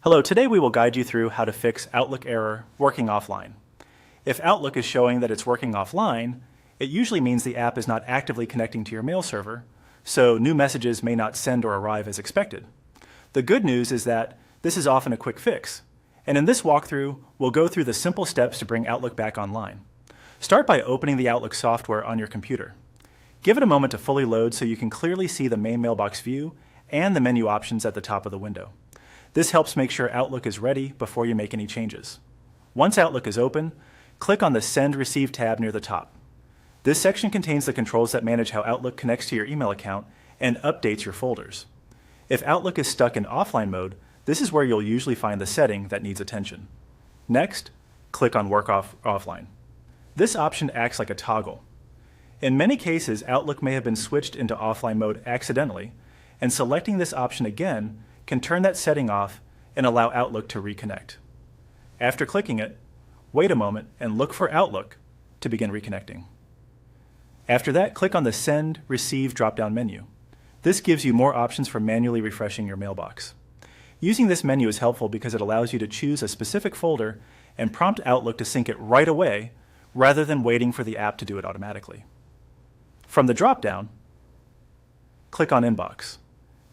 Hello, today we will guide you through how to fix Outlook error working offline. If Outlook is showing that it's working offline, it usually means the app is not actively connecting to your mail server, so new messages may not send or arrive as expected. The good news is that this is often a quick fix, and in this walkthrough, we'll go through the simple steps to bring Outlook back online. Start by opening the Outlook software on your computer. Give it a moment to fully load so you can clearly see the main mailbox view and the menu options at the top of the window. This helps make sure Outlook is ready before you make any changes. Once Outlook is open, click on the Send Receive tab near the top. This section contains the controls that manage how Outlook connects to your email account and updates your folders. If Outlook is stuck in offline mode, this is where you'll usually find the setting that needs attention. Next, click on Work Offline. This option acts like a toggle. In many cases, Outlook may have been switched into offline mode accidentally, and selecting this option again can turn that setting off and allow Outlook to reconnect. After clicking it, wait a moment and look for Outlook to begin reconnecting. After that, click on the Send Receive drop-down menu. This gives you more options for manually refreshing your mailbox. Using this menu is helpful because it allows you to choose a specific folder and prompt Outlook to sync it right away rather than waiting for the app to do it automatically. From the drop-down, click on Inbox.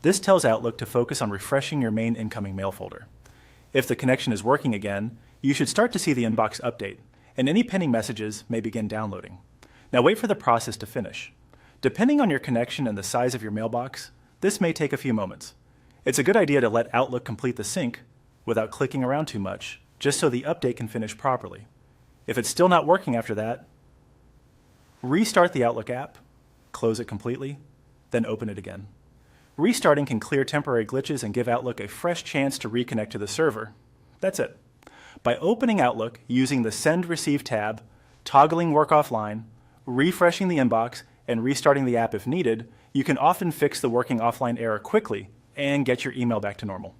This tells Outlook to focus on refreshing your main incoming mail folder. If the connection is working again, you should start to see the inbox update, and any pending messages may begin downloading. Now wait for the process to finish. Depending on your connection and the size of your mailbox, this may take a few moments. It's a good idea to let Outlook complete the sync without clicking around too much, just so the update can finish properly. If it's still not working after that, restart the Outlook app, close it completely, then open it again. Restarting can clear temporary glitches and give Outlook a fresh chance to reconnect to the server. That's it. By opening Outlook using the Send Receive tab, toggling Work Offline, refreshing the inbox, and restarting the app if needed, you can often fix the working offline error quickly and get your email back to normal.